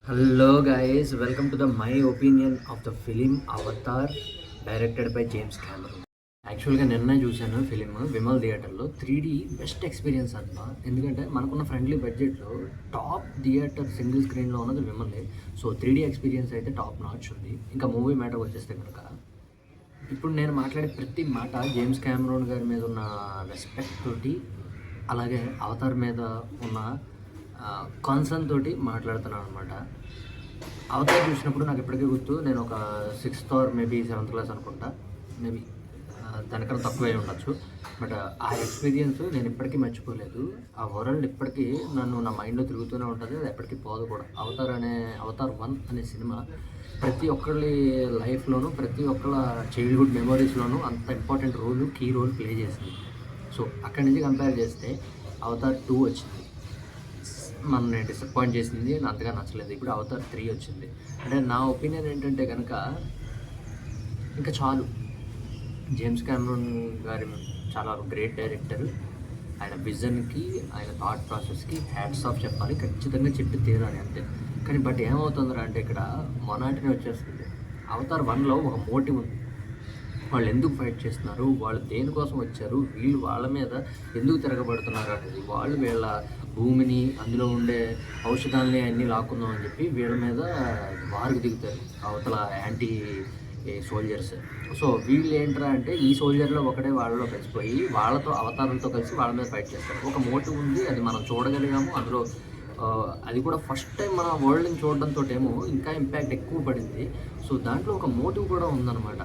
Hello guys, welcome to the my opinion of the film Avatar directed by James Cameron. యాక్చువల్గా నిన్నే చూశాను film Vimal థియేటర్లో. 3D best experience అంట. ఎందుకంటే మనకున్న ఫ్రెండ్లీ బడ్జెట్లో టాప్ థియేటర్ సింగిల్ స్క్రీన్లో ఉన్నది విమలే. సో 3D ఎక్స్పీరియన్స్ అయితే టాప్ నాచ్ ఉంది. ఇంకా మూవీ మ్యాటర్ వచ్చేస్తే కనుక ఇప్పుడు నేను మాట్లాడే ప్రతి మాట జేమ్స్ క్యామరూన్ గారి మీద ఉన్న రెస్పెక్ట్ తోటి, అలాగే అవతార్ మీద ఉన్న కాన్సర్న్ తోటి మాట్లాడుతున్నాను అనమాట. అవతార్ చూసినప్పుడు నాకు ఇప్పటికీ గుర్తు, నేను ఒక 6th or maybe 7th class అనుకుంటా, మేబీ దానికన్నా తక్కువే ఉండొచ్చు. బట్ ఆ ఎక్స్పీరియన్స్ నేను ఇప్పటికీ మర్చిపోలేదు. ఆ వరల్డ్ ఇప్పటికీ నన్ను నా మైండ్లో తిరుగుతూనే ఉంటుంది, అది ఎప్పటికీ పోదు కూడా. అవతార్ 1 అనే సినిమా ప్రతి ఒక్కరి లైఫ్లోనూ, ప్రతి ఒక్కళ్ళ చైల్డ్హుడ్ మెమరీస్లోనూ అంత ఇంపార్టెంట్ కీ రోల్ ప్లే చేసింది. సో అక్కడి నుంచి కంపేర్ చేస్తే అవతార్ 2 వచ్చింది, మనల్ని డిసప్పాయింట్ చేసింది, అంతగా నచ్చలేదు. ఇప్పుడు అవతార్ 3 వచ్చింది. అంటే నా ఒపీనియన్ ఏంటంటే కనుక ఇంకా చాలు. జేమ్స్ క్యామరూన్ గారి చాలా గ్రేట్ డైరెక్టర్. ఆయన విజన్కి, ఆయన థాట్ ప్రాసెస్కి హ్యాట్స్ ఆఫ్ చెప్పాలి, ఖచ్చితంగా చెప్పి తీరాలి అంతే. కానీ బట్ ఏమవుతుందిరా అంటే ఇక్కడ మొనాటిని వచ్చేస్తుంది. అవతార్ 1లో ఒక మోటివ్ ఉంది. వాళ్ళు ఎందుకు ఫైట్ చేస్తున్నారు, వాళ్ళు దేనికోసం వచ్చారు, వీళ్ళు వాళ్ళ మీద ఎందుకు తిరగబడుతున్నారు అనేది, వాళ్ళు వీళ్ళ భూమిని, అందులో ఉండే ఔషధాలని అన్నీ లాక్కుందాం అని చెప్పి వీళ్ళ మీద వారికి దిగుతారు అవతల యాంటీ సోల్జర్స్. సో వీళ్ళు ఏంట్రా అంటే ఈ సోల్జర్లో ఒకటే వాళ్ళలో కలిసిపోయి వాళ్ళతో అవతారంతో కలిసి వాళ్ళ మీద ఫైట్ చేస్తారు. ఒక మోటివ్ ఉంది, అది మనం చూడగలిగాము అందులో. అది కూడా ఫస్ట్ టైం మన వరల్డ్ని చూడడంతో ఏమో ఇంకా ఇంపాక్ట్ ఎక్కువ పడింది. సో దాంట్లో ఒక మోటివ్ కూడా ఉందన్నమాట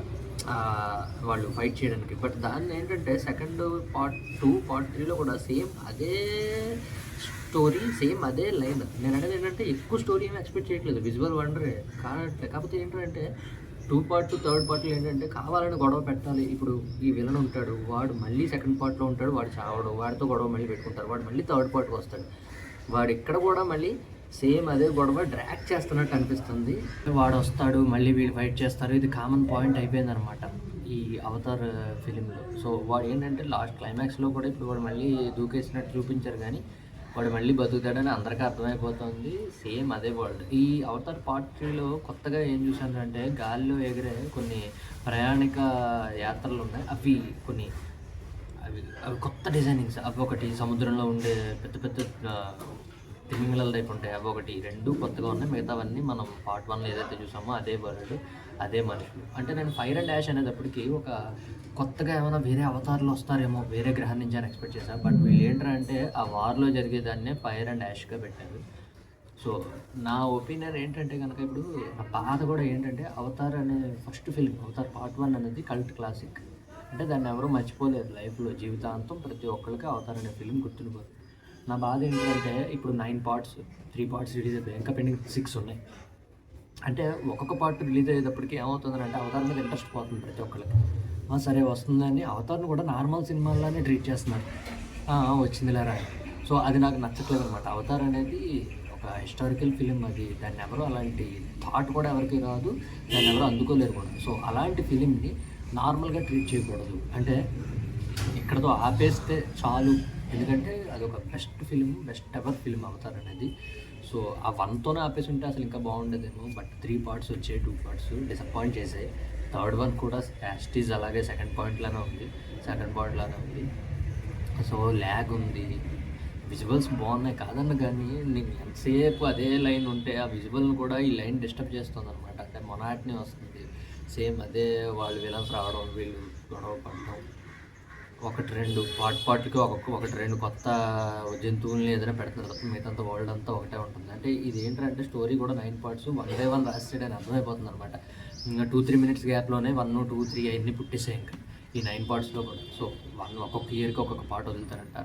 వాళ్ళు ఫైట్ చేయడానికి. బట్ దాన్ని ఏంటంటే సెకండ్ పార్ట్ 2, పార్ట్ 3లో కూడా సేమ్ అదే స్టోరీ, సేమ్ అదే లైన్. నేను అనేది ఏంటంటే ఎక్కువ స్టోరీ ఏమి ఎక్స్పెక్ట్ చేయట్లేదు, విజువల్ వండరే కాకపోతే ఏంటంటే 2 పార్ట్ 3rd పార్ట్లో ఏంటంటే కావాలని గొడవ పెట్టాలి. ఇప్పుడు ఈ విలన్ ఉంటాడు, వాడు మళ్ళీ సెకండ్ పార్ట్లో ఉంటాడు, వాడు చావడు, వాడితో గొడవ మళ్ళీ పెట్టుకుంటారు, వాడు మళ్ళీ 3rd పార్ట్కి వస్తాడు, వాడు ఇక్కడ కూడా మళ్ళీ సేమ్ అదే గొడవ డ్రాక్ చేస్తున్నట్టు అనిపిస్తుంది. వాడు వస్తాడు, మళ్ళీ వీళ్ళు ఫైట్ చేస్తారు, ఇది కామన్ పాయింట్ అయిపోయింది అనమాట ఈ అవతార్ ఫిలింలో. సో వాడు ఏంటంటే లాస్ట్ క్లైమాక్స్లో కూడా ఇప్పుడు వాడు మళ్ళీ దూకేసినట్టు చూపించారు, కానీ వాడు మళ్ళీ బతుకుతాడని అందరికీ అర్థమైపోతుంది. సేమ్ అదే వరల్డ్. ఈ అవతార్ పార్ట్ 3లో కొత్తగా ఏం చూశాను అంటే గాలిలో ఎగిరే కొన్ని ప్రయాణిక యాత్రలు ఉన్నాయి. అవి కొత్త డిజైనింగ్స్. అవి ఒకటి సముద్రంలో ఉండే పెద్ద పెద్ద తిమింగళాల టైప్ ఉంటాయి, అవి ఒకటి 2 కొత్తగా ఉన్నాయి. మిగతావన్నీ మనం పార్ట్ 1లో ఏదైతే చూసామో అదే వరల్డ్, అదే మనుషులు. అంటే నేను ఫైర్ అండ్ యాష్ అనేటప్పటికీ ఒక కొత్తగా ఏమైనా వేరే అవతారాలు వస్తారేమో, వేరే గ్రహం నుంచి అని ఎక్స్పెక్ట్ చేశాను. బట్ వీళ్ళు ఏంటంటే ఆ వార్లో జరిగేదాన్నే ఫైర్ అండ్ యాష్గా పెట్టారు. సో నా ఒపీనియన్ ఏంటంటే కనుక ఇప్పుడు నా బాధ కూడా ఏంటంటే అవతార్ అనే ఫస్ట్ ఫిల్మ్, అవతార్ పార్ట్ 1 అనేది కల్ట్ క్లాసిక్. అంటే దాన్ని ఎవరూ మర్చిపోలేదు లైఫ్లో, జీవితాంతం ప్రతి ఒక్కరికి అవతార్ అనే ఫిల్మ్ గుర్తుండిపోతుంది. నా బాధ ఏంటంటే ఇప్పుడు 9 పార్ట్స్, 3 పార్ట్స్ రిలీజ్ అయిపోయాయి, ఇంకా పెండింగ్ 6 ఉన్నాయి. అంటే ఒక్కొక్క పార్ట్ రిలీజ్ అయ్యేటప్పటికి ఏమవుతుందంటే అవతార్ మీద ఇంట్రెస్ట్ పోతుంది ప్రతి ఒక్కరికి. సరే వస్తుందని అవతార్ని కూడా నార్మల్ సినిమాల్లోనే ట్రీట్ చేస్తున్నారు, వచ్చిందిలేరా. సో అది నాకు నచ్చట్లేదు అనమాట. అవతార్ అనేది ఒక హిస్టారికల్ ఫిలిం, అది దాన్ని ఎవరు అలాంటి థాట్ కూడా ఎవరికి రాదు, దాన్ని ఎవరు అందుకోలేరు కూడా. సో అలాంటి ఫిలింని నార్మల్గా ట్రీట్ చేయకూడదు. అంటే ఇక్కడతో ఆపేస్తే చాలు, ఎందుకంటే అది ఒక best film, best ever film Avatar అనేది. సో ఆ 1తోనే ఆపేసి ఉంటే అసలు ఇంకా బాగుండేదేమో. బట్ 3 పార్ట్స్ వచ్చాయి, 2 పార్ట్స్ డిసప్పాయింట్ చేసాయి. 3rd వన్ కూడా యాస్టీజ్ అలాగే సెకండ్ పార్ట్లానే ఉంది. సో ల్యాగ్ ఉంది, విజువల్స్ బాగున్నాయి కాదన్న, కానీ నేను ఎంతసేపు అదే లైన్ ఉంటే ఆ విజువల్ని కూడా ఈ లైన్ డిస్టర్బ్ చేస్తుంది అనమాట. అంటే మొనాటిని వస్తుంది, సేమ్ అదే వాళ్ళు విలన్స్ రావడం, వీళ్ళు గొడవ పడడం, 1-2 పార్ట్కి ఒకటి 2 కొత్త జంతువుల్ని ఏదైనా పెడుతున్నారు తప్ప మిగతా వరల్డ్ అంతా ఒకటే ఉంటుంది. అంటే ఇది ఏంటంటే స్టోరీ కూడా 9 పార్ట్స్ 1 by 1 రాసేయడానికి అర్థమైపోతుంది అనమాట. ఇంకా 2-3 minutes గ్యాప్లోనే 1, 2, 3 అవన్నీ పుట్టేసాయి ఇంకా ఈ 9 పార్ట్స్లో కూడా. సో ఒక్కొక్క ఇయర్కి ఒక్కొక్క పార్ట్ వదులుతారంట.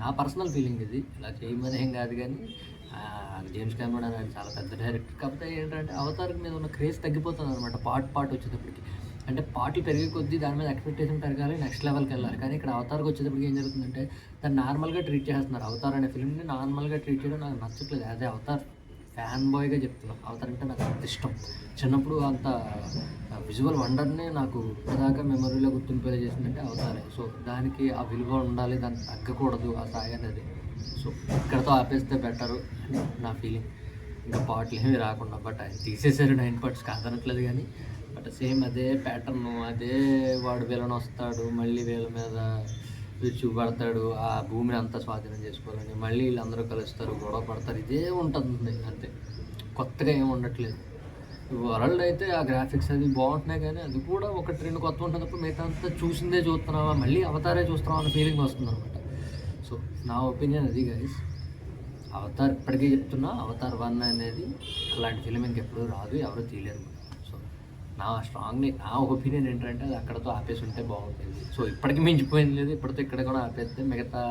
నా పర్సనల్ ఫీలింగ్ ఇది. ఇలా చేయమని ఏం కాదు, కానీ జేమ్స్ క్యామరూన్ అనేది చాలా పెద్ద డైరెక్టర్. కాకపోతే ఏంటంటే అవతార్ మీద ఉన్న క్రేజ్ తగ్గిపోతుంది అనమాట పార్ట్ వచ్చేటప్పటికి. అంటే పార్టీ పెరిగే కొద్దీ దాని మీద ఎక్స్పెక్టేషన్ పెరగాలి, నెక్స్ట్ లెవెల్కి వెళ్ళాలి. కానీ ఇక్కడ అవతార్కి వచ్చేటప్పటికి ఏం జరుగుతుందంటే దాన్ని నార్మల్గా ట్రీట్ చేస్తున్నారు. అవతార్ అనే ఫిల్మ్ని నార్మల్గా ట్రీట్ చేయడం నాకు నచ్చట్లేదు. అదే అవతార్ ఫ్యాన్ బాయ్గా చెప్తున్నాను. అవతార్ అంటే నాకు అంత ఇష్టం. చిన్నప్పుడు అంత విజువల్ వండర్నే నాకు ఇప్పటిదాకా మెమరీలో గుర్తుంపేలా చేసిందంటే అవతారే. సో దానికి ఆ విలువ ఉండాలి, దానికి తగ్గకూడదు ఆ స్థాయి అనేది. సో ఇక్కడతో ఆపేస్తే బెటరు అని నా ఫీలింగ్. ఇంకా పార్ట్లు ఏమీ రాకుండా. బట్ ఆయన తీసేశారు 9 పార్ట్స్ కాదనట్లేదు కానీ, బట్ సేమ్ అదే ప్యాటర్ను, అదే వాడు విలన్ వస్తాడు, మళ్ళీ వీళ్ళ మీద చూపెడతాడు, ఆ భూమిని అంతా స్వాధీనం చేసుకోవాలని, మళ్ళీ వీళ్ళందరూ కలుస్తారు, గొడవ పడతారు, ఇదే ఉంటుంది అంతే. కొత్తగా ఏమి ఉండట్లేదు. వరల్డ్ అయితే ఆ గ్రాఫిక్స్ అది బాగుంటున్నాయి కానీ, అది కూడా ఒకటి రెండు కొత్త ఉంటున్నప్పుడు మిగతా అంతా చూసిందే చూస్తున్నావా, మళ్ళీ అవతారే చూస్తున్నావా అన్న ఫీలింగ్ వస్తుంది అనమాట. సో నా ఒపీనియన్ అది గైస్. అవతార్ ఇప్పటికీ చెప్తున్నా, అవతార్ 1 అనేది అలాంటి ఫిలిం ఇంకెప్పుడు రాదు, ఎవరు తీయలేరు. సో నా ఒపీనియన్ ఏంటంటే అది అక్కడతో ఆపేసి ఉంటే బాగుంటుంది. సో ఇప్పటికీ మించిపోయింది లేదు, ఇప్పటితో ఇక్కడ కూడా ఆపేస్తే మిగతా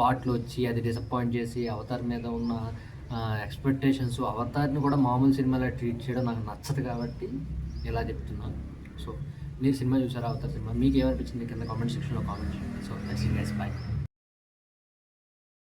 పార్ట్లు వచ్చి అది డిసప్పాయింట్ చేసి అవతార్ మీద ఉన్న ఎక్స్పెక్టేషన్స్, అవతార్ని కూడా మామూలు సినిమాలో ట్రీట్ చేయడం నాకు నచ్చదు కాబట్టి ఇలా చెప్తున్నాను. సో మీరు సినిమా చూసారా, అవతార్ సినిమా? మీకు ఏమనిపించింది కింద కామెంట్ సెక్షన్లో కామెంట్ చేయండి. So next guys, bye.